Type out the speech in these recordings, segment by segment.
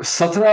17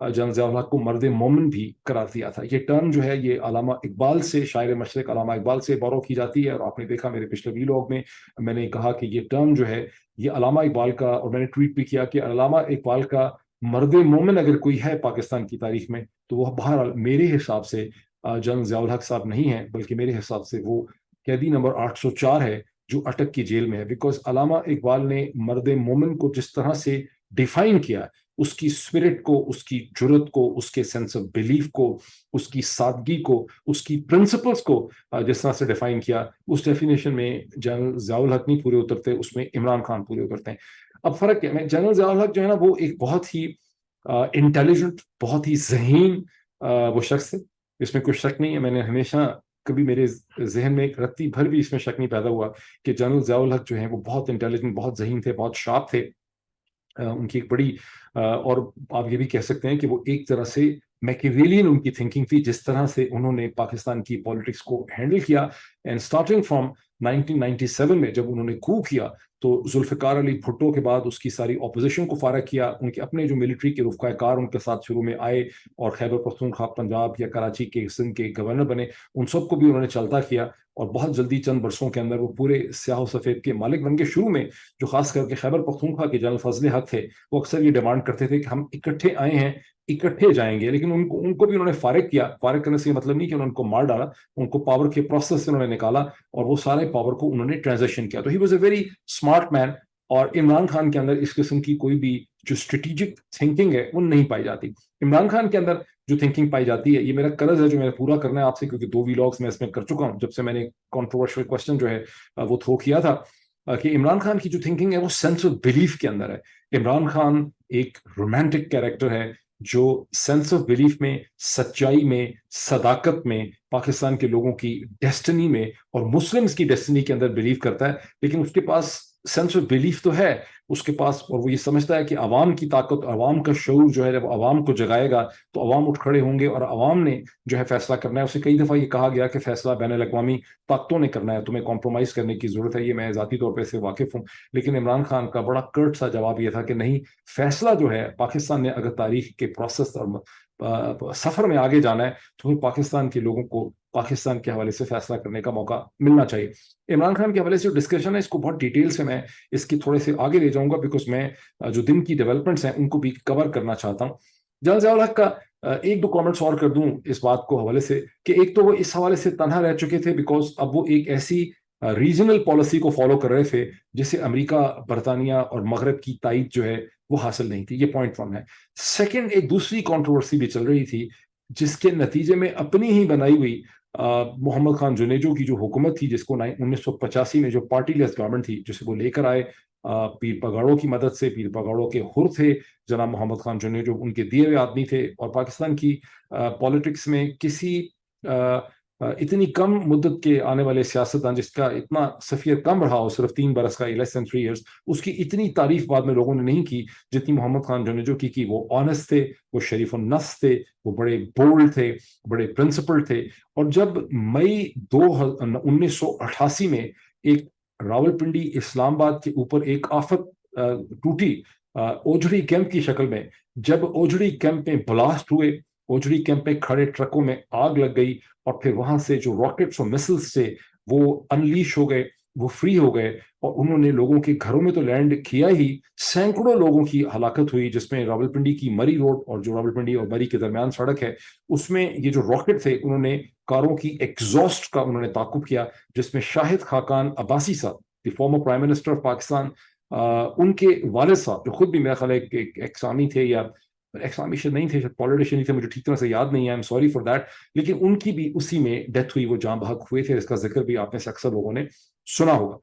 general Zia الحق کو مرد مومن بھی قرار دیا تھا. یہ ٹرم جو ہے یہ علامہ اقبال سے، شاعر مشرق علامہ اقبال سے بورو کی جاتی ہے. اور آپ نے دیکھا میرے پچھلے ویلاگ میں نے کہا کہ یہ ٹرم جو ہے یہ علامہ اقبال کا، اور میں نے ٹویٹ بھی کیا کہ علامہ اقبال کا مرد مومن اگر کوئی ہے پاکستان کی تاریخ میں تو وہ بہرحال میرے حساب سے جنرل ضیاء الحق صاحب نہیں ہیں، بلکہ میرے حساب سے وہ قیدی نمبر 804 ہے جو اٹک کی جیل میں ہے. بیکاز علامہ اقبال نے مرد مومن کو جس طرح سے ڈیفائن کیا، اس کی اسپرٹ کو، اس کی جرت کو، اس کے سینس آف بلیف کو، اس کی سادگی کو، اس کی پرنسپلس کو جس طرح سے ڈیفائن کیا، اس ڈیفینیشن میں جنرل ضیاء الحق نہیں پورے اترتے، اس میں عمران خان پورے اترتے ہیں. اب فرق کیا ہے، جنرل ضیاء الحق جو ہے نا وہ ایک بہت ہی انٹیلیجنٹ، بہت ہی ذہین وہ شخص ہے، اس میں کوئی شک نہیں ہے. میں نے ہمیشہ کبھی میرے ذہن میں ایک رتی بھر بھی اس میں شک نہیں پیدا ہوا کہ جنرل ضیاء الحق جو ہیں وہ بہت انٹیلیجنٹ، بہت ذہین تھے، بہت شارپ تھے. ان کی ایک بڑی اور آپ یہ بھی کہہ سکتے ہیں کہ وہ ایک طرح سے میکیویلین ان کی تھنکنگ تھی، جس طرح سے انہوں نے پاکستان کی پالیٹکس کو ہینڈل کیا. اینڈ اسٹارٹنگ فرام 1997 میں جب انہوں نے کو کیا تو ذوالفقار علی بھٹو کے بعد اس کی ساری اپوزیشن کو فارغ کیا. ان کے اپنے جو ملٹری کے رفقائے کار ان کے ساتھ شروع میں آئے اور خیبر پختونخوا، پنجاب یا کراچی کے سندھ کے گورنر بنے، ان سب کو بھی انہوں نے چلتا کیا. اور بہت جلدی چند برسوں کے اندر وہ پورے سیاہ و سفید کے مالک بن کے شروع میں جو خاص کر کے خیبر پختونخوا کے جنرل فضل حق تھے وہ اکثر یہ ڈیمانڈ کرتے تھے کہ ہم اکٹھے آئے ہیں اکٹھے جائیں گے. لیکن ان کو بھی انہوں نے فارغ کیا. فارغ کرنے سے یہ مطلب نہیں کہ انہوں نے ان کو مار ڈالا، ان کو پاور کے پروسیس سے انہوں نے نکالا اور وہ سارے پاور کو انہوں نے ٹرانزیکشن کیا. تو he was a very smart man. اور عمران خان کے اندر اس قسم کی کوئی بھی جو اسٹریٹجک تھنکنگ ہے وہ نہیں پائی جاتی. عمران خان کے اندر جو تھنکنگ پائی جاتی ہے، یہ میرا قرض ہے جو میں نے پورا کرنا ہے آپ سے، کیونکہ 2 ویلاگس میں اس میں کر چکا ہوں جب سے میں نے کنٹروورشل کوسچن جو ہے وہ تھرو کیا تھا کہ عمران خان کی جو تھنکنگ ہے وہ سینس آف بلیف کے اندر ہے. عمران خان ایک رومانٹک کیریکٹر ہے جو سینس آف بلیف میں، سچائی میں، صداقت میں، پاکستان کے لوگوں کی ڈیسٹنی میں اور مسلمز کی ڈیسٹنی کے اندر بلیو کرتا ہے. لیکن اس کے پاس سینس آف بلیف تو ہے اس کے پاس، اور وہ یہ سمجھتا ہے کہ عوام کی طاقت، عوام کا شعور جو ہے جب عوام کو جگائے گا تو عوام اٹھ کھڑے ہوں گے اور عوام نے جو ہے فیصلہ کرنا ہے. اسے کئی دفعہ یہ کہا گیا کہ فیصلہ بین الاقوامی طاقتوں نے کرنا ہے، تمہیں کمپرومائز کرنے کی ضرورت ہے. یہ میں ذاتی طور پہ سے واقف ہوں. لیکن عمران خان کا بڑا کرٹ سا جواب یہ تھا کہ نہیں، فیصلہ جو ہے پاکستان نے اگر تاریخ کے پروسیس اور سفر میں آگے جانا ہے تو پھر پاکستان کے لوگوں کو پاکستان کے حوالے سے فیصلہ کرنے کا موقع ملنا چاہیے. عمران خان کے حوالے سے جو ڈسکشن ہے اس کو بہت ڈیٹیل سے میں اس کی تھوڑے سے آگے لے جاؤں گا، بیکاز میں جو دن کی ڈیولپمنٹس ہیں ان کو بھی کور کرنا چاہتا ہوں. جنرل ضیاء الحق کا 1-2 کامنٹس اور کر دوں اس بات کو حوالے سے کہ ایک تو وہ اس حوالے سے تنہا رہ چکے تھے بیکاز اب وہ ایک ایسی ریجنل پالیسی کو فالو کر رہے تھے جسے امریکہ، برطانیہ اور مغرب کی تائید جو ہے وہ حاصل نہیں تھی. یہ پوائنٹ 1 ہے. سیکنڈ، ایک دوسری کنٹروورسی بھی چل رہی تھی جس کے نتیجے میں اپنی ہی بنائی ہوئی محمد خان جنیجو کی جو حکومت تھی، جس کو 1985 میں جو پارٹی لیس گورنمنٹ تھی جسے وہ لے کر آئے پیر پگاڑوں کی مدد سے. پیر پگاڑوں کے حر تھے جناب محمد خان جنیجو، ان کے دیے ہوئے آدمی تھے. اور پاکستان کی پالیٹکس میں کسی اتنی کم مدت کے آنے والے سیاستدان جس کا اتنا سفیر کم رہا ہو، صرف 3 برس کا، لیس دین 3 ایئرس، اس کی اتنی تعریف بعد میں لوگوں نے نہیں کی جتنی محمد خان جنیجو کی. وہ آنےسٹ تھے، وہ شریف النفس تھے، وہ بڑے بولڈ تھے، بڑے پرنسپل تھے. اور جب مئی 1988 میں ایک راولپنڈی اسلام آباد کے اوپر ایک آفت ٹوٹی اوجھڑی کیمپ کی شکل میں، جب اوجھڑی کیمپ میں بلاسٹ ہوئے، اوجھڑی کیمپ میں کھڑے ٹرکوں میں آگ لگ گئی اور پھر وہاں سے جو راکٹس اور مسلس سے وہ انلیش ہو گئے، وہ فری ہو گئے اور انہوں نے لوگوں کے گھروں میں تو لینڈ کیا ہی، سینکڑوں لوگوں کی ہلاکت ہوئی، جس میں راولپنڈی کی مری روڈ اور جو راولپنڈی اور مری کے درمیان سڑک ہے اس میں یہ جو راکٹ تھے انہوں نے کاروں کی ایگزاسٹ کا انہوں نے تعاقب کیا، جس میں شاہد خاقان عباسی صاحب، the former prime minister of Pakistan, ان کے والد صاحب جو خود بھی میرا خیال ہے ایک ایکسامی تھے یا ایکسامیشن نہیں تھے، شاید پولیٹیشین ہی تھے، مجھے ٹھیک طرح سے یاد نہیں ہے، I am sorry for that. لیکن ان کی بھی اسی میں ڈیتھ ہوئی، وہ جاں بحق ہوئے تھے. اس کا ذکر بھی آپ میں سے اکثر لوگوں نے سنا ہوگا.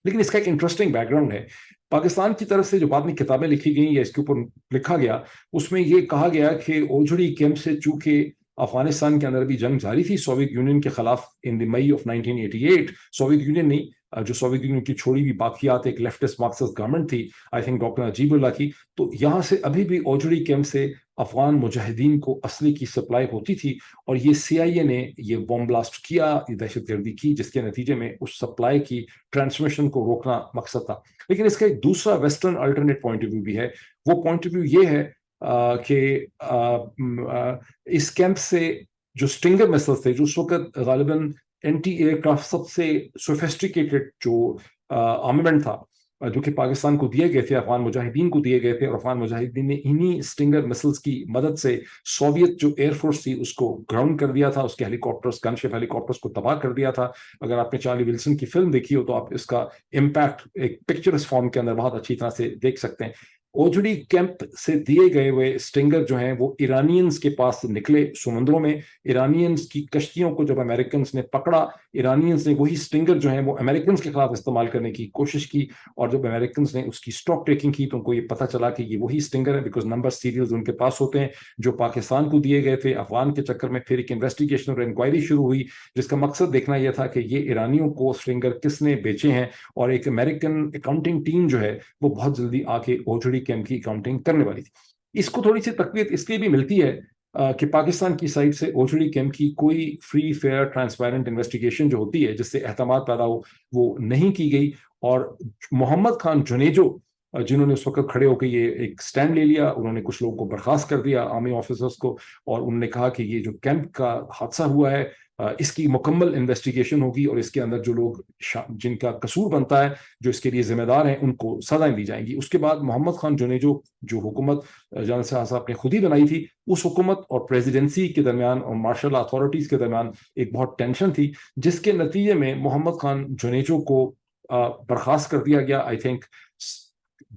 لیکن اس کا ایک انٹرسٹنگ بیک گراؤنڈ ہے. پاکستان کی طرف سے جو بعد میں کتابیں لکھی گئیں یا اس کے اوپر لکھا گیا، اس میں یہ کہا گیا کہ اوجھڑی کیمپ سے چونکہ افغانستان کے اندر بھی جنگ جاری تھی سوویت یونین کے خلاف ان دی مئی آف 1988، سوویت یونین نہیں، جو سوویت یونین کی چھوڑی ہوئی باقیات ایک لیفٹسٹ مارکسسٹ گورنمنٹ تھی، آئی تھنک ڈاکٹر نجیب اللہ کی، تو یہاں سے ابھی بھی اوجھڑی کیمپ سے افغان مجاہدین کو اسلحے کی سپلائی ہوتی تھی. اور یہ CIA نے یہ بم بلاسٹ کیا، یہ دہشت گردی کی، جس کے نتیجے میں اس سپلائی کی ٹرانسمیشن کو روکنا مقصد تھا. لیکن اس کا ایک دوسرا western alternate point of view بھی ہے. وہ پوائنٹ آف ویو یہ ہے کہ اس کیمپ سے جو اسٹنگر میسلز تھے جو اس وقت غالباً اینٹی ایئر کرافٹ سب سے سوفیسٹیکیٹڈ جو آرمامنٹ تھا جو کہ پاکستان کو دیے گئے تھے، افغان مجاہدین کو دیے گئے تھے، اور افغان مجاہدین نے انہی اسٹنگر مسلس کی مدد سے سوویت جو ایئر فورس تھی اس کو گراؤنڈ کر دیا تھا، اس کے ہیلی کاپٹرز، گن شپ ہیلی کاپٹرز کو تباہ کر دیا تھا۔ اگر آپ نے چارلی ولسن کی فلم دیکھی ہو تو آپ اس کا امپیکٹ ایک پکچرس فارم کے اندر بہت اچھی طرح سے دیکھ سکتے ہیں۔ اوجڑی کیمپ سے دیے گئے ہوئے اسٹنگر جو ہیں وہ ایرانینز کے پاس نکلے سمندروں میں، ایرانینز کی کشتیوں کو جب امریکنز نے پکڑا، ایرانینز نے وہی اسٹنگر جو ہیں وہ امریکنز کے خلاف استعمال کرنے کی کوشش کی، اور جب امریکنز نے اس کی اسٹاک ٹیکنگ کی تو ان کو یہ پتہ چلا کہ یہ وہی اسٹنگر ہے، بیکاز نمبر سیریلز ان کے پاس ہوتے ہیں جو پاکستان کو دیے گئے تھے۔ افغان کے چکر میں پھر ایک انویسٹیگیشن اور انکوائری شروع ہوئی جس کا مقصد دیکھنا یہ تھا کہ یہ ایرانیوں کو اسٹنگر کس نے بیچے ہیں، اور ایک امریکن اکاؤنٹنگ ٹیم جو ہے وہ بہت جلدی آ کے اوجڑی کیمپ کی اکاؤنٹنگ کرنے والی تھی۔ اس کو تھوڑی سی تقویت اس لیے بھی ملتی ہے کہ پاکستان کی سائڈ سے اوجڑی کیمپ کی کوئی فری فیئر ٹرانسپیرنٹ انویسٹیگیشن جو ہوتی ہے جس سے اعتماد پیدا ہو وہ نہیں کی گئی، اور محمد خان جنیجو جنہوں نے اس وقت کھڑے ہو کے یہ ایک سٹینڈ لے لیا، انہوں نے کچھ لوگوں کو برخاست کر دیا آرمی آفیسرز کو، اور انہوں نے کہا کہ یہ جو کیمپ کا حادثہ ہوا ہے اس کی مکمل انویسٹیگیشن ہوگی، اور اس کے اندر جو لوگ جن کا قصور بنتا ہے جو اس کے لیے ذمہ دار ہیں ان کو سزائیں دی جائیں گی۔ اس کے بعد محمد خان جنیجو جو حکومت جنرل صاحب نے خود ہی بنائی تھی، اس حکومت اور پریزیڈنسی کے درمیان اور مارشل اتھارٹیز کے درمیان ایک بہت ٹینشن تھی، جس کے نتیجے میں محمد خان جنیجو کو برخاست کر دیا گیا۔ آئی تھنک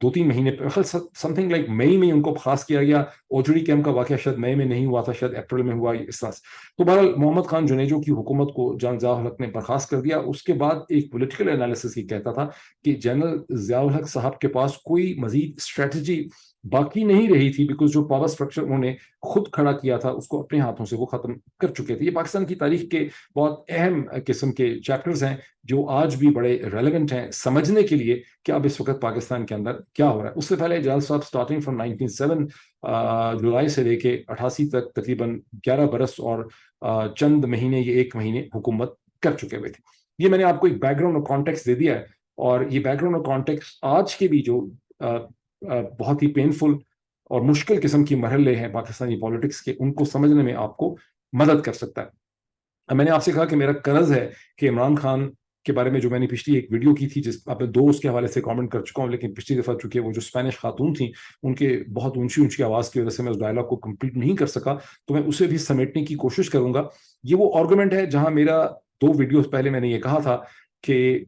2-3 مہینے سم تھنگ لائک مئی میں ان کو خاص کیا گیا۔ اوجڑی کیمپ کا واقعہ شاید مئی میں نہیں ہوا تھا، شاید اپریل میں ہوا اس طرح سے۔ تو بہرحال محمد خان جنیجو کی حکومت کو جنرل ضیاء الحق نے برخاست کر دیا۔ اس کے بعد ایک پولیٹیکل انالیسس یہ کہتا تھا کہ جنرل ضیاء الحق صاحب کے پاس کوئی مزید اسٹریٹجی باقی نہیں رہی تھی، بیکاز جو پاور سٹرکچر انہوں نے خود کھڑا کیا تھا اس کو اپنے ہاتھوں سے وہ ختم کر چکے تھے۔ یہ پاکستان کی تاریخ کے بہت اہم قسم کے چیپٹرز ہیں جو آج بھی بڑے ریلیونٹ ہیں سمجھنے کے لیے کہ اب اس وقت پاکستان کے اندر کیا ہو رہا ہے۔ اس سے پہلے جلال صاحب سٹارٹنگ فرام 1907 جولائی سے لے کے 88 تک تقریباً 11 برس اور چند مہینے یہ 1 مہینے حکومت کر چکے ہوئے تھے۔ یہ میں نے آپ کو ایک بیک گراؤنڈ اور کانٹیکس دے دیا ہے، اور یہ بیک گراؤنڈ اور کانٹیکس آج کے بھی جو بہت ہی پینفل اور مشکل قسم کی مرحلے ہیں پاکستانی پالیٹکس کے، ان کو سمجھنے میں آپ کو مدد کر سکتا ہے۔ میں نے آپ سے کہا کہ میرا قرض ہے کہ عمران خان کے بارے میں جو میں نے پچھلی ایک ویڈیو کی تھی جس آپ نے 2 اس کے حوالے سے کامنٹ کر چکا ہوں، لیکن پچھلی دفعہ چونکہ وہ جو اسپینش خاتون تھیں ان کے بہت اونچی آواز کی وجہ سے میں اس ڈائلاگ کو کمپلیٹ نہیں کر سکا، تو میں اسے بھی سمیٹنے کی کوشش کروں گا۔ یہ وہ آرگومنٹ ہے جہاں میرا 2 ویڈیوز پہلے میں نے یہ کہا تھا کہ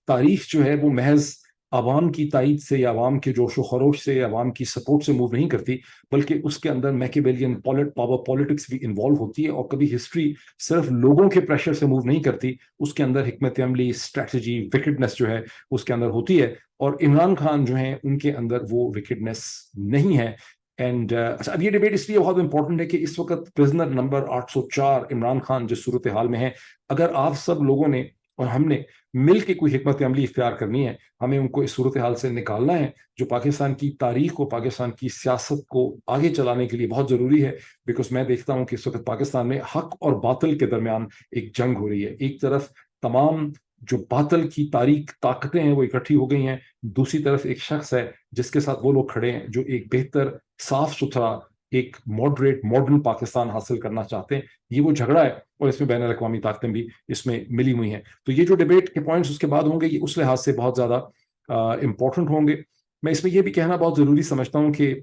تاریخ جو ہے وہ محض عوام کی تائید سے یا عوام کے جوش و خروش سے یا عوام کی سپورٹ سے موو نہیں کرتی، بلکہ اس کے اندر میکیبیلین پاور پالیٹکس بھی انوالو ہوتی ہے، اور کبھی ہسٹری صرف لوگوں کے پریشر سے موو نہیں کرتی، اس کے اندر حکمت عملی، اسٹریٹجی، وکٹنس جو ہے اس کے اندر ہوتی ہے، اور عمران خان جو ہیں ان کے اندر وہ وکٹنس نہیں ہے۔ اینڈ اچھا، اب یہ ڈیبیٹ اس لیے بہت امپورٹنٹ ہے کہ اس وقت پرزنر نمبر 804 عمران خان جس صورتحال میں ہے، اگر آپ سب لوگوں نے اور ہم نے مل کے کوئی حکمت عملی اختیار کرنی ہے، ہمیں ان کو اس صورتحال سے نکالنا ہے جو پاکستان کی تاریخ کو، پاکستان کی سیاست کو آگے چلانے کے لیے بہت ضروری ہے، بیکاز میں دیکھتا ہوں کہ اس وقت پاکستان میں حق اور باطل کے درمیان ایک جنگ ہو رہی ہے۔ ایک طرف تمام جو باطل کی تاریخ طاقتیں ہیں وہ اکٹھی ہو گئی ہیں، دوسری طرف ایک شخص ہے جس کے ساتھ وہ لوگ کھڑے ہیں جو ایک بہتر، صاف ستھرا، ایک ماڈریٹ ماڈرن پاکستان حاصل کرنا چاہتے ہیں۔ یہ وہ جھگڑا ہے، اور اس میں بین الاقوامی طاقتیں بھی اس میں ملی ہوئی ہیں۔ تو یہ جو ڈیبیٹ کے پوائنٹس اس کے بعد ہوں گے یہ اس لحاظ سے بہت زیادہ امپورٹنٹ ہوں گے۔ میں اس میں یہ بھی کہنا بہت ضروری سمجھتا ہوں کہ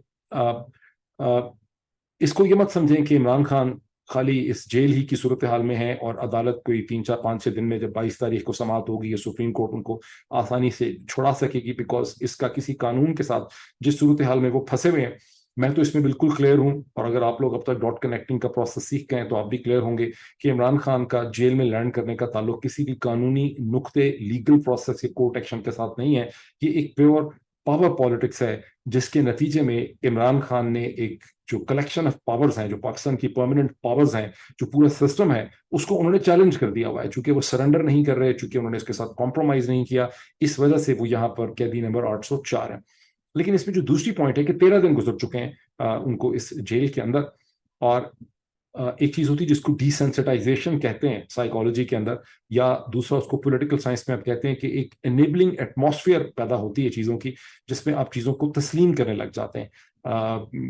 اس کو یہ مت سمجھیں کہ عمران خان خالی اس جیل ہی کی صورتحال میں ہے اور عدالت کوئی 3-4-5-6 دن میں جب 22 تاریخ کو سماعت ہوگی یا سپریم کورٹ ان کو آسانی سے چھڑا سکے گی، بیکاز اس کا کسی قانون کے ساتھ جس صورتحال میں وہ پھنسے ہوئے ہیں، میں تو اس میں بالکل کلیئر ہوں، اور اگر آپ لوگ اب تک ڈاٹ کنیکٹنگ کا پروسیس سیکھ گئے ہیں تو آپ بھی کلیئر ہوں گے کہ عمران خان کا جیل میں لینڈ کرنے کا تعلق کسی بھی قانونی نقطے، لیگل پروسیس یا کورٹ ایکشن کے ساتھ نہیں ہے۔ یہ ایک پیور پاور پالیٹکس ہے جس کے نتیجے میں عمران خان نے ایک جو کلیکشن آف پاورز ہیں، جو پاکستان کی پرماننٹ پاورز ہیں، جو پورا سسٹم ہے، اس کو انہوں نے چیلنج کر دیا ہوا ہے۔ چونکہ وہ سرنڈر نہیں کر رہے، چونکہ انہوں نے اس کے ساتھ کمپرومائز نہیں کیا، اس وجہ سے وہ یہاں پر قیدی نمبر 804 ہے۔ لیکن اس میں جو دوسری پوائنٹ ہے کہ 13 دن گزر چکے ہیں ان کو اس جیل کے اندر، اور ایک چیز ہوتی ہے جس کو ڈی سینسٹائزیشن کہتے ہیں سائیکالوجی کے اندر، یا دوسرا اس کو پولیٹیکل سائنس میں آپ کہتے ہیں کہ ایک انیبلنگ ایٹماسفیئر پیدا ہوتی ہے چیزوں کی، جس میں آپ چیزوں کو تسلیم کرنے لگ جاتے ہیں۔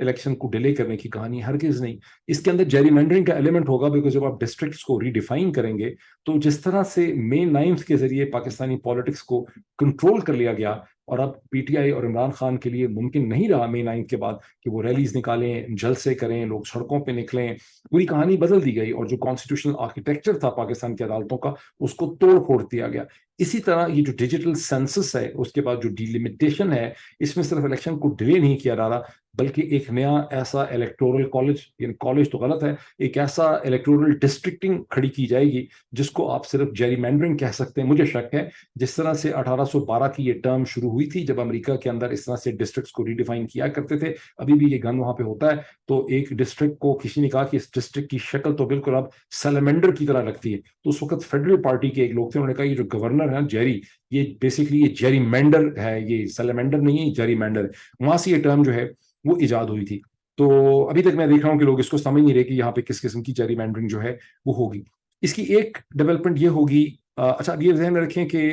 الیکشن کو ڈیلے کرنے کی کہانی، ہرگز نہیں. اس کے اندر جیری مینڈرنگ کا ایلیمنٹ ہوگا، بیکاز جب آپ ڈسٹرکٹس کو ریڈیفائن کریں گے تو جس طرح سے مئی 9 کے ذریعے پاکستانی پالیٹکس کو کنٹرول کر لیا گیا، اور اب پی ٹی آئی اور عمران خان کے لیے ممکن نہیں رہا مئی 9 کے بعد کہ وہ ریلیز نکالیں، جلسے کریں، لوگ سڑکوں پہ نکلیں، پوری کہانی بدل دی گئی، اور جو کانسٹیٹیوشنل آرکیٹیکچر تھا پاکستان کی عدالتوں کا اس کو توڑ پھوڑ دیا گیا. اسی طرح یہ جو ڈیجیٹل سینسس ہے، اس کے بعد جو ڈیلیمیٹیشن ہے، اس میں صرف الیکشن کو ڈیلے نہیں کیا جا رہا بلکہ ایک نیا ایسا الیکٹورل کالج، یعنی کالج تو غلط ہے، ایک ایسا الیکٹورل ڈسٹرکٹنگ کھڑی کی جائے گی جس کو آپ صرف جیری مینڈرنگ کہہ سکتے ہیں. مجھے شک ہے جس طرح سے 1812 کی یہ ٹرم شروع ہوئی تھی جب امریکہ کے اندر اس طرح سے ڈسٹرکٹس کو ریڈیفائن کیا کرتے تھے، ابھی بھی یہ گن وہاں پہ ہوتا ہے. تو ایک ڈسٹرکٹ کو کسی نے کہا کہ اس ڈسٹرکٹ کی شکل تو بالکل اب سیلمینڈر کی طرح لگتی ہے، تو اس وقت فیڈرل پارٹی کے ایک لوگ تھے، انہوں نے کہا یہ جو گورنر ہے جیری، یہ بیسکلی یہ جیری مینڈر ہے، یہ سیلمینڈر نہیں ہے، جیری مینڈر ہے. وہاں سے یہ ٹرم جو ہے وہ ایجاد ہوئی تھی. تو ابھی تک میں دیکھ رہا ہوں کہ لوگ اس کو سمجھ نہیں رہے کہ یہاں پہ کس قسم کی جیری مینڈرنگ جو ہے وہ ہوگی. اس کی ایک ڈیولپمنٹ یہ ہوگی، اچھا اب یہ ذہن میں رکھیں کہ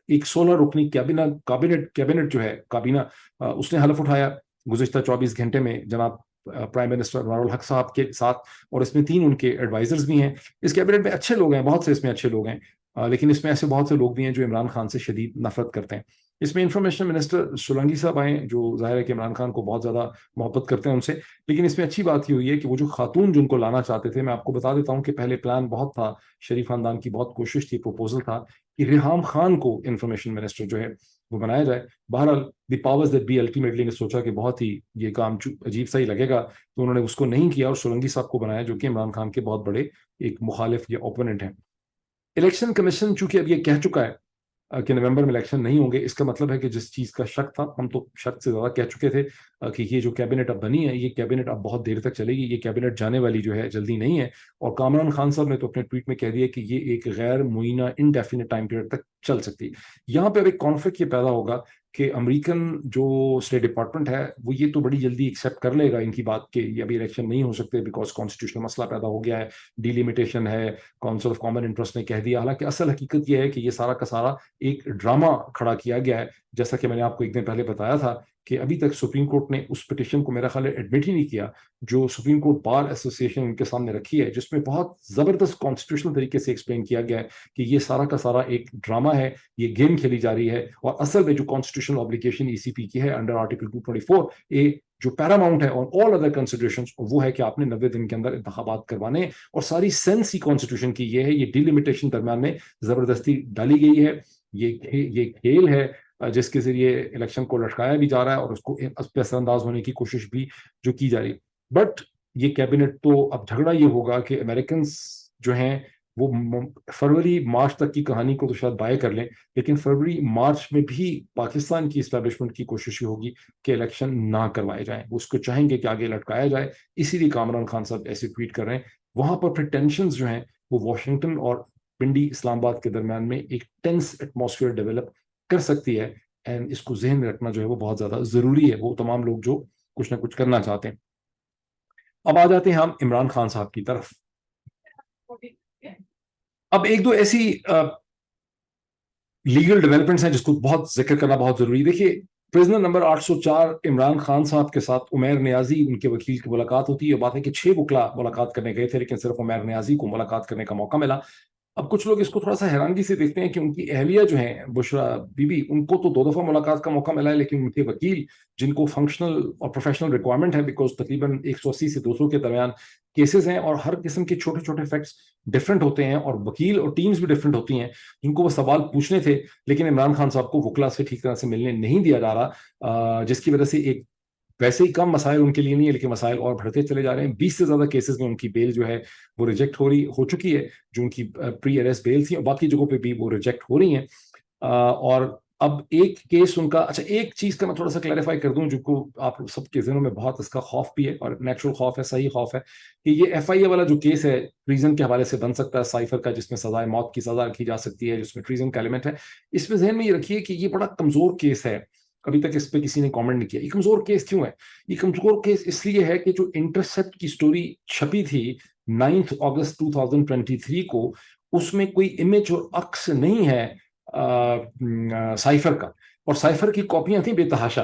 ایک 16 رکنی کابینٹ جو ہے کابینہ، اس نے حلف اٹھایا گزشتہ 24 گھنٹے میں جناب پرائم منسٹر انوار الحق صاحب کے ساتھ، اور اس میں 3 ان کے ایڈوائزرز بھی ہیں. اس کیبنٹ میں اچھے لوگ ہیں، بہت سے اس میں اچھے لوگ ہیں، لیکن اس میں ایسے بہت سے لوگ بھی ہیں جو عمران خان سے شدید نفرت کرتے ہیں. اس میں انفارمیشن منسٹر سولنگی صاحب آئے جو ظاہر ہے کہ عمران خان کو بہت زیادہ محبت کرتے ہیں ان سے. لیکن اس میں اچھی بات یہ ہوئی ہے کہ وہ جو خاتون جن کو لانا چاہتے تھے، میں آپ کو بتا دیتا ہوں کہ پہلے پلان بہت تھا، شریف خاندان کی بہت کوشش تھی، پروپوزل تھا کہ ریحام خان کو انفارمیشن منسٹر جو ہے وہ بنایا جائے. بہرحال the powers that be ultimately نے سوچا کہ بہت ہی یہ کام عجیب سا ہی لگے گا، تو انہوں نے اس کو نہیں کیا اور سولنگی صاحب کو بنایا جو کہ عمران خان کے بہت بڑے ایک مخالف یا اوپوننٹ ہیں. الیکشن کمیشن چونکہ اب یہ کہہ چکا ہے کہ نومبر میں الیکشن نہیں ہوں گے، اس کا مطلب ہے کہ جس چیز کا شک تھا، ہم تو شک سے زیادہ کہہ چکے تھے کہ یہ جو کیبنٹ اب بنی ہے یہ کیبنٹ اب بہت دیر تک چلے گی، یہ کیبنٹ جانے والی جو ہے جلدی نہیں ہے. اور کامران خان صاحب نے تو اپنے ٹویٹ میں کہہ دیا کہ یہ ایک غیر معینہ انڈیفینٹ ٹائم پیریڈ تک چل سکتی. یہاں پہ اب ایک کانفلکٹ یہ پیدا ہوگا کہ امریکن جو اسٹیٹ ڈپارٹمنٹ ہے وہ یہ تو بڑی جلدی ایکسیپٹ کر لے گا ان کی بات کہ یہ ابھی الیکشن نہیں ہو سکتے بیکاز کانسٹیٹیوشنل مسئلہ پیدا ہو گیا ہے، ڈیلیمیٹیشن ہے، کونسل آف کامن انٹرسٹ نے کہہ دیا. حالانکہ اصل حقیقت یہ ہے کہ یہ سارا کا سارا ایک ڈرامہ کھڑا کیا گیا ہے، جیسا کہ میں نے آپ کو ایک دن پہلے بتایا تھا کہ ابھی تک سپریم کورٹ نے اس پٹیشن کو میرا خیال ہے ایڈمٹ ہی نہیں کیا جو سپریم کورٹ بار ایسوسی ایشن ان کے سامنے رکھی ہے، جس میں بہت زبردست کانسٹیٹیوشنل طریقے سے ایکسپلین کیا گیا ہے کہ یہ سارا کا سارا ایک ڈرامہ ہے، یہ گیم کھیلی جا رہی ہے، اور اصل میں جو کانسٹیٹیوشنل آبلیگیشن ای سی پی کی ہے انڈر آرٹیکل 224 جو پیراماؤنٹ ہے اور آل ادر کنسیڈریشنز، وہ ہے کہ آپ نے 90 دن کے اندر انتخابات کروانے. اور ساری سینس ہی کانسٹیٹیوشن کی یہ ہے، یہ ڈیلیمیٹیشن درمیان میں زبردستی ڈالی گئی ہے. یہ کھیل ہے جس کے ذریعے الیکشن کو لٹکایا بھی جا رہا ہے اور اس کو اس پہ اثر انداز ہونے کی کوشش بھی جو کی جا رہی ہے. بٹ یہ کیبنٹ تو اب جھگڑا یہ ہوگا کہ امریکنز جو ہیں وہ فروری مارچ تک کی کہانی کو تو شاید بائے کر لیں، لیکن فروری مارچ میں بھی پاکستان کی اسٹیبلشمنٹ کی کوشش یہ ہوگی کہ الیکشن نہ کروائے جائیں. وہ اس کو چاہیں گے کہ آگے لٹکایا جائے، اسی لیے کامران خان صاحب ایسے ٹویٹ کر رہے ہیں. وہاں پر پھر ٹینشنز جو ہیں وہ واشنگٹن اور پنڈی اسلام آباد کے درمیان میں ایک ٹینس ایٹماسفیئر ڈیولپ کر سکتی ہے، اینڈ اس کو ذہن میں رکھنا جو ہے وہ بہت زیادہ ضروری ہے، وہ تمام لوگ جو کچھ نہ کچھ کرنا چاہتے ہیں. اب آ جاتے ہیں ہم عمران خان صاحب کی طرف. اب ایک دو ایسی لیگل ڈیولپمنٹس ہیں جس کو بہت ذکر کرنا بہت ضروری ہے. دیکھیے پرزنر نمبر 804 عمران خان صاحب کے ساتھ عمیر نیازی ان کے وکیل کی ملاقات ہوتی ہے. یہ بات ہے کہ 6 وکلا ملاقات کرنے گئے تھے لیکن صرف عمیر نیازی کو ملاقات کرنے کا موقع ملا. اب کچھ لوگ اس کو تھوڑا سا حیرانگی سے دیکھتے ہیں کہ ان کی اہلیہ جو ہیں بشرا بی بی، ان کو تو 2 دفعہ ملاقات کا موقع ملا ہے، لیکن ان کے وکیل جن کو فنکشنل اور پروفیشنل ریکوائرمنٹ ہے بیکاز تقریباً 180 سے 200 کے درمیان کیسز ہیں اور ہر قسم کے چھوٹے چھوٹے فیکٹس ڈفرینٹ ہوتے ہیں اور وکیل اور ٹیمز بھی ڈفرینٹ ہوتی ہیں، جن کو وہ سوال پوچھنے تھے لیکن عمران خان صاحب کو وکلا سے ٹھیک طرح سے ملنے نہیں دیا جا رہا، جس کی وجہ سے ایک ویسے ہی کم مسائل ان کے لیے نہیں ہے لیکن مسائل اور بڑھتے چلے جا رہے ہیں. 20 سے زیادہ کیسز میں ان کی بیل جو ہے وہ ریجیکٹ ہو چکی ہے، جو ان کی پری اریسٹ بیل تھی، اور باقی جگہوں پہ بھی وہ ریجیکٹ ہو رہی ہیں. اور اب ایک کیس ان کا، اچھا ایک چیز کا میں تھوڑا سا کلیریفائی کر دوں جو کو آپ سب کے ذہنوں میں بہت اس کا خوف بھی ہے اور نیچرل خوف ہے، صحیح خوف ہے، کہ یہ ایف آئی اے والا جو کیس ہے ٹریزن کے حوالے سے بن سکتا ہے، سائفر کا، جس میں سزائے موت کی سزا رکھی جا سکتی ہے، جس میں ٹریزن کا ایلیمنٹ ہے. اس میں ذہن میں یہ رکھیے کہ یہ بڑا کمزور کیس ہے، ابھی تک اس پہ کسی نے کامنٹ نہیں کیا. یہ کمزور کیس کیوں ہے؟ یہ کمزور کیس اس لیے ہے کہ جو انٹرسیپٹ کی سٹوری چھپی تھی 9 اگست 2023 کو، اس میں کوئی امیج اور عکس نہیں ہے سائفر کا، اور سائفر کی کاپیاں تھیں بے تحاشا.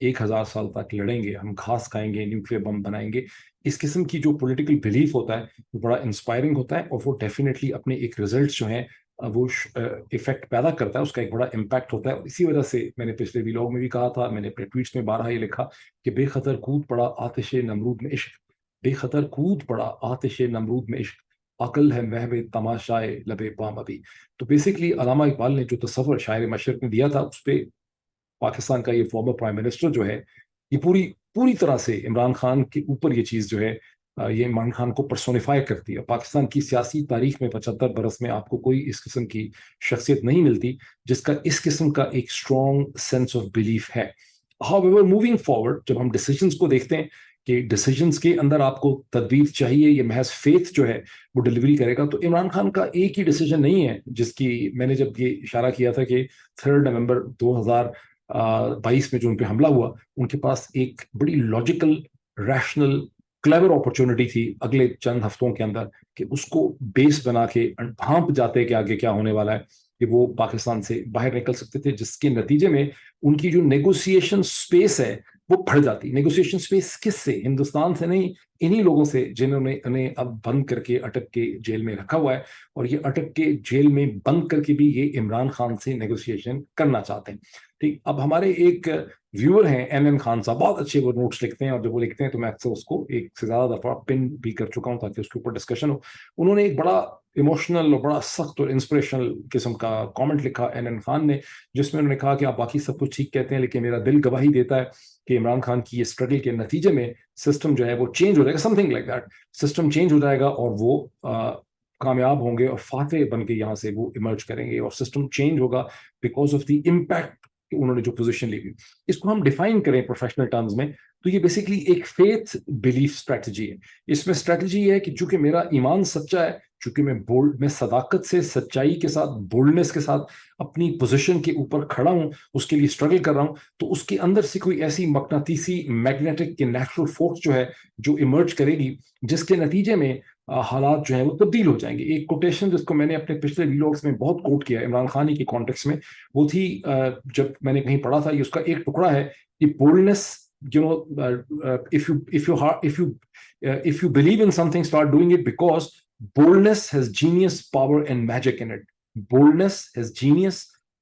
1000 سال تک لڑیں گے, ہم گھاس کھائیں گے, نیوکلیر بم بنائیں گے, اس قسم کی جو پولیٹیکل بلیف ہوتا ہے وہ بڑا انسپائرنگ ہوتا ہے, اور وہ ڈیفینیٹلی اپنے ایک ریزلٹس جو ہیں وہ افیکٹ پیدا کرتا ہے, اس کا ایک بڑا امپیکٹ ہوتا ہے. اور اسی وجہ سے میں نے پچھلے ویلاگ میں بھی کہا تھا, میں نے اپنے ٹویٹس میں بارہا یہ لکھا کہ بے خطر کود پڑا آتش نمرود میں عشق, بے خطر کود پڑا آتش نمرود میں عشق, عقل ہے محو تماشائے لبے بام ابھی. تو بیسکلی علامہ اقبال نے جو تصور شاعر مشرق نے دیا تھا, اس پہ پاکستان کا یہ فارمر پرائم منسٹر جو ہے یہ پوری طرح سے عمران خان کے اوپر یہ چیز جو ہے یہ عمران خان کو پرسونیفائی کرتی ہے. پاکستان کی سیاسی تاریخ میں 75 برس میں آپ کو کوئی اس قسم کی شخصیت نہیں ملتی جس کا اس قسم کا ایک اسٹرانگ سینس آف بلیف ہے. However, موونگ فارورڈ جب ہم ڈیسیجنس کو دیکھتے ہیں کہ ڈیسیجنس کے اندر آپ کو تدبیر چاہیے, یہ محض فیتھ جو ہے وہ ڈلیوری کرے گا, تو عمران خان کا ایک ہی ڈیسیجن نہیں ہے جس کی میں نے جب یہ اشارہ کیا تھا کہ 3 نومبر 2022 میں جو ان پہ حملہ ہوا, ان کے پاس ایک بڑی لاجیکل, ریشنل, کلیور اپرچونٹی تھی اگلے چند ہفتوں کے اندر کہ اس کو بیس بنا کے بھانپ جاتے کہ آگے کیا ہونے والا ہے, کہ وہ پاکستان سے باہر نکل سکتے تھے, جس کے نتیجے میں ان کی جو نیگوسیشن سپیس ہے وہ بڑھ جاتی. نیگوسیشن سپیس کس سے؟ ہندوستان سے نہیں, انہی لوگوں سے جنہوں نے انہیں اب بند کر کے اٹک کے جیل میں رکھا ہوا ہے, اور یہ اٹک کے جیل میں بند کر کے بھی یہ عمران خان سے نیگوسیشن کرنا چاہتے ہیں. ٹھیک, اب ہمارے ایک ویور ہیں این خان صاحب, بہت اچھے وہ نوٹس لکھتے ہیں, اور جب وہ لکھتے ہیں تو میں اکثر اس کو ایک سے زیادہ دفعہ پن بھی کر چکا ہوں تاکہ اس کے اوپر ڈسکشن ہو. انہوں نے ایک بڑا ایموشنل اور بڑا سخت اور انسپریشنل قسم کا کامنٹ لکھا این خان نے, جس میں انہوں نے کہا کہ آپ باقی سب کچھ ٹھیک کہتے ہیں لیکن میرا دل گواہی دیتا ہے کہ عمران خان کی یہ اسٹرگل کے نتیجے میں سسٹم جو ہے وہ چینج ہو جائے گا, something like that, system change ہو جائے گا اور وہ کامیاب ہوں گے اور فاتح بن کے یہاں سے وہ ایمرج کریں گے, اور سسٹم چینج ہوگا بیکاز آف دی امپیکٹ کہ انہوں نے جو پوزیشن لی ہوئی. اس کو ہم ڈیفائن کریں پروفیشنل ٹرمز میں تو یہ بیسکلی ایک فیتھ بلیف اسٹریٹجی ہے. اس میں اسٹریٹجی یہ ہے کہ چونکہ میرا ایمان سچا ہے, چونکہ میں صداقت سے, سچائی کے ساتھ, بولڈنس کے ساتھ اپنی پوزیشن کے اوپر کھڑا ہوں, اس کے لیے اسٹرگل کر رہا ہوں, تو اس کے اندر سے کوئی ایسی مقناطیسی میگنیٹک کے نیچرل فورس جو ہے جو ایمرج کرے گی, جس کے نتیجے میں حالات جو ہیں وہ تبدیل ہو جائیں گے. ایک کوٹیشن جس کو میں نے اپنے پچھلے ویلاگس میں بہت کوٹ کیا عمران خان کے کانٹیکس میں, وہ تھی جب میں نے کہیں پڑھا تھا, یہ اس کا ایک ٹکڑا ہے کہ بولڈنس, if you believe in something, start doing it, because boldness has genius, power and magic in it. Boldness has genius,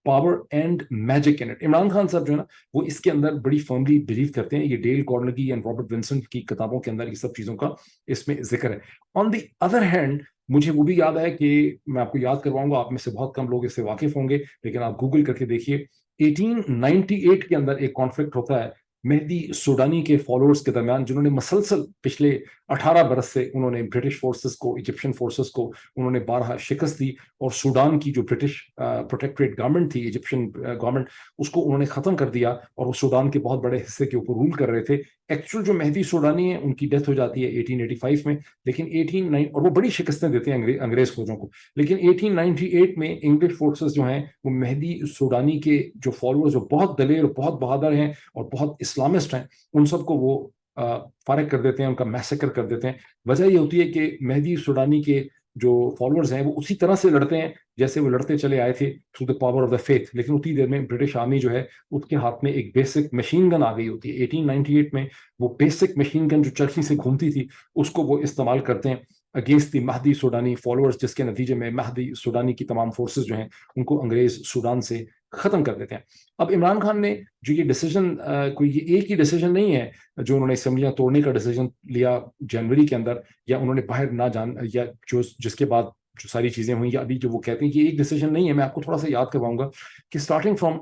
power and magic in it. Imran Khan صاحب جو ہے نا وہ اس کے اندر بڑی فرملی بلیو کرتے ہیں. یہ ڈیل کارنگی اینڈ رابرٹ ونسنٹ کی کتابوں کے اندر یہ سب چیزوں کا اس میں ذکر ہے. آن دی ادر ہینڈ مجھے وہ بھی یاد ہے کہ میں آپ کو یاد کرواؤں گا, آپ میں سے بہت کم لوگ اس سے واقف ہوں گے, لیکن آپ گوگل کر کے دیکھیے 1898 کے اندر ایک کانفلکٹ ہوتا ہے مہدی سوڈانی کے فالوورز کے درمیان, جنہوں نے مسلسل پچھلے 18 برس سے انہوں نے برٹش فورسز کو, ایجپشین فورسز کو انہوں نے بارہا شکست دی, اور سوڈان کی جو برٹش پروٹیکٹریٹ گورنمنٹ تھی, ایجپشین گورنمنٹ, اس کو انہوں نے ختم کر دیا, اور وہ سوڈان کے بہت بڑے حصے کے اوپر رول کر رہے تھے. ایکچوئل جو مہدی سوڈانی ہیں ان کی ڈیتھ ہو جاتی ہے 1885 میں, لیکن 18 اور وہ بڑی شکستیں دیتے ہیں انگریز فوجوں کو, لیکن 1898 میں انگلش فورسز جو ہیں وہ مہدی سوڈانی کے جو فالوورز جو بہت دلیر اور بہت بہادر ہیں اور بہت اسلامسٹ ہیں, ان سب کو وہ فارغ کر دیتے ہیں, ان کا میسیکر کر دیتے ہیں. وجہ یہ ہوتی ہے کہ مہدی سوڈانی کے جو فالوورز ہیں وہ اسی طرح سے لڑتے ہیں جیسے وہ لڑتے چلے آئے تھے through the power of the faith, لیکن اتنی دیر میں برٹش آرمی جو ہے اس کے ہاتھ میں ایک بیسک مشین گن آ گئی ہوتی ہے. 1898 میں وہ بیسک مشین گن جو چرخی سے گھومتی تھی اس کو وہ استعمال کرتے ہیں اگینسٹ دی مہدی سوڈانی فالوورز, جس کے نتیجے میں مہدی سوڈانی کی تمام فورسز جو ہیں ان کو انگریز سوڈان سے ختم کر دیتے ہیں. اب عمران خان نے جو یہ ڈیسیجن, کوئی یہ ایک ہی ڈیسیجن نہیں ہے جو انہوں نے اسمبلیاں توڑنے کا ڈیسیجن لیا جنوری کے اندر, یا انہوں نے باہر نہ جان, یا جو جس کے بعد جو ساری چیزیں ہوئیں, یا ابھی جو وہ کہتے ہیں کہ ایک ڈیسیجن نہیں ہے. میں آپ کو تھوڑا سا یاد کرواؤں گا کہ starting from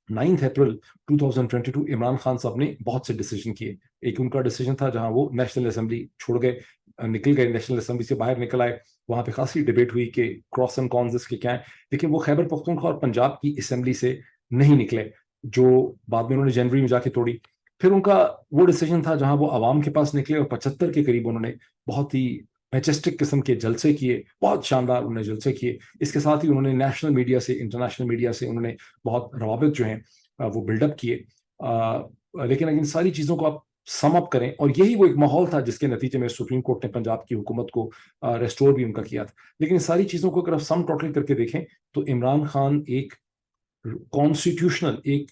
9 April 2022 Imran Khan صاحب نے بہت سے ڈیسیجن کیے. ایک ان کا ڈیسیجن تھا جہاں وہ نیشنل اسمبلی چھوڑ گئے, نکل گئے, نیشنل اسمبلی سے باہر نکل آئے. وہاں پہ خاصی ڈیبیٹ ہوئی کہ کراس اینڈ کونز اس کے کیا ہیں, لیکن وہ خیبر پختونخوا اور پنجاب کی اسمبلی سے نہیں نکلے, جو بعد میں انہوں نے جنوری میں جا کے توڑی. پھر ان کا وہ ڈیسیجن تھا جہاں وہ عوام کے پاس نکلے اور 75 کے قریب انہوں نے بہت ہی میجسٹک قسم کے جلسے کیے, بہت شاندار انہوں نے جلسے کیے. اس کے ساتھ ہی انہوں نے نیشنل میڈیا سے, انٹرنیشنل میڈیا سے انہوں نے بہت روابط جو ہیں وہ بلڈ اپ کیے. لیکن اگر ان ساری چیزوں کو آپ سم اپ کریں, اور یہی وہ ایک ماحول تھا جس کے نتیجے میں سپریم کورٹ نے پنجاب کی حکومت کو ریسٹور بھی ان کا کیا تھا. لیکن ان ساری چیزوں کو اگر آپ سم ٹوٹل کر کے دیکھیں تو عمران خان ایک کانسٹیٹیوشنل, ایک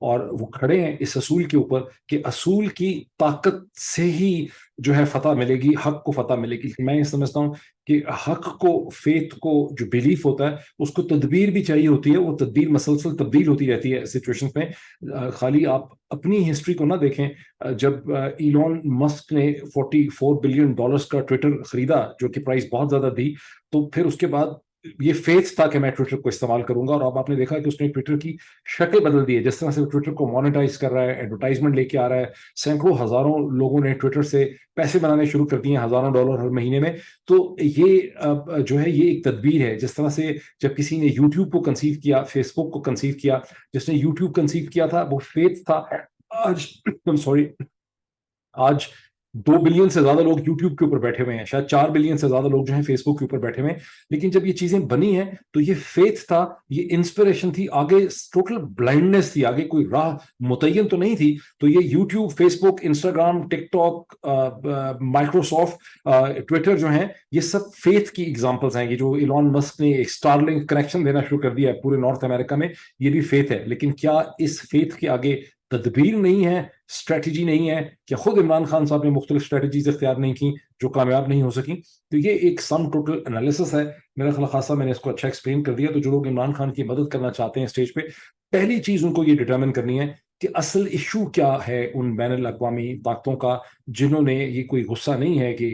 اور وہ کھڑے ہیں اس اصول کے اوپر کہ اصول کی طاقت سے ہی جو ہے فتح ملے گی، حق کو فتح ملے گی. میں یہ سمجھتا ہوں کہ حق کو، فیتھ کو جو بلیف ہوتا ہے اس کو تدبیر بھی چاہیے ہوتی ہے، وہ تدبیر مسلسل تبدیل ہوتی رہتی ہے سچویشن میں. خالی آپ اپنی ہسٹری کو نہ دیکھیں، جب ایلون مسک نے $44 بلین کا ٹویٹر خریدا جو کہ پرائز بہت زیادہ تھی، تو پھر اس کے بعد یہ فیتھ تھا کہ میں ٹویٹر کو استعمال کروں گا. اور اب آپ نے دیکھا کہ اس نے ٹویٹر کی شکل بدل دی ہے، جس طرح سے ٹویٹر کو مانیٹائز کر رہا ہے، ایڈورٹائزمنٹ لے کے آ رہا ہے. سینکڑوں ہزاروں لوگوں نے ٹویٹر سے پیسے بنانے شروع کر دیے ہیں، ہزاروں ڈالر ہر مہینے میں. تو یہ جو ہے یہ ایک تدبیر ہے. جس طرح سے جب کسی نے یوٹیوب کو کنسیو کیا، فیس بک کو کنسیو کیا، جس نے یوٹیوب کنسیو کیا تھا وہ فیتھ تھا. آج سوری آج 2 بلین سے زیادہ لوگ یوٹیوب کے اوپر بیٹھے ہوئے ہیں، شاید 4 بلین سے زیادہ لوگ جو ہیں فیس بک کے اوپر بیٹھے ہوئے ہیں. لیکن جب یہ چیزیں بنی ہیں تو یہ فیتھ تھا، یہ انسپریشن تھی، آگے ٹوٹل بلائنڈنس تھی، آگے کوئی راہ متعین تو نہیں تھی. تو یہ یوٹیوب، فیس بک، انسٹاگرام، ٹک ٹاک، مائکروسافٹ، ٹویٹر جو ہیں، یہ سب فیتھ کی ایگزامپلس ہیں. یہ جو ایلون مسک نے ایک اسٹار لنک کنیکشن دینا شروع کر دیا ہے پورے نارتھ امریکہ میں، یہ بھی فیتھ ہے. لیکن کیا اس فیتھ کے آگے تدبیر نہیں ہے، اسٹریٹجی نہیں ہے؟ کہ خود عمران خان صاحب نے مختلف اسٹریٹجیز اختیار نہیں کی جو کامیاب نہیں ہو سکی. تو یہ ایک سم ٹوٹل انالیسس ہے. میرا خیال خاصا میں نے اس کو اچھا ایکسپلین کر دیا. تو جو لوگ عمران خان کی مدد کرنا چاہتے ہیں اسٹیج پہ، پہلی چیز ان کو یہ ڈٹرمن کرنی ہے کہ اصل ایشو کیا ہے ان بین الاقوامی طاقتوں کا، جنہوں نے، یہ کوئی غصہ نہیں ہے کہ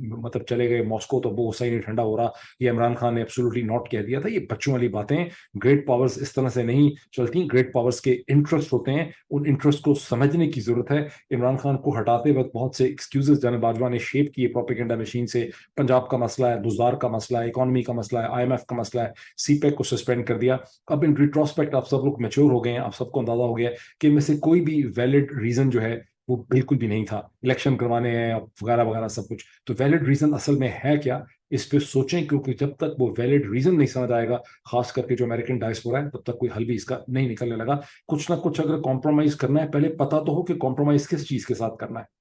مطلب چلے گئے ماسکو تو وہ غصہ ہی نہیں ٹھنڈا ہو رہا، یہ عمران خان نے ایبسولوٹلی ناٹ کہہ دیا تھا. یہ بچوں والی باتیں. گریٹ پاورز اس طرح سے نہیں چلتی. گریٹ پاورز کے انٹرسٹ ہوتے ہیں، ان انٹرسٹ کو سمجھنے کی ضرورت ہے. عمران خان کو ہٹاتے وقت بہت سے ایکسکیوزز جانب باجوہ نے شیپ کیے پروپیگنڈا مشین سے. پنجاب کا مسئلہ ہے، بزدار کا مسئلہ ہے، اکانومی کا مسئلہ ہے، IMF کا مسئلہ ہے، سی پیک کو سسپینڈ کر دیا. اب ان ریٹروسپیکٹ آپ سب لوگ میچور ہو گئے ہیں، آپ سب کو اندازہ ہو گیا کہ ان میں سے کوئی بھی ویلڈ ریزن جو ہے وہ بالکل بھی نہیں تھا. الیکشن کروانے ہیں وغیرہ وغیرہ سب کچھ. تو ویلڈ ریزن اصل میں ہے کیا، اس پہ سوچیں، کیونکہ جب تک وہ ویلڈ ریزن نہیں سمجھ آئے گا، خاص کر کے جو امریکن ڈائسپورا ہے، تب تک کوئی حل بھی اس کا نہیں نکلنے لگا. کچھ نہ کچھ اگر کمپرومائز کرنا ہے، پہلے پتا تو ہو کہ کمپرومائز کس چیز کے ساتھ کرنا ہے.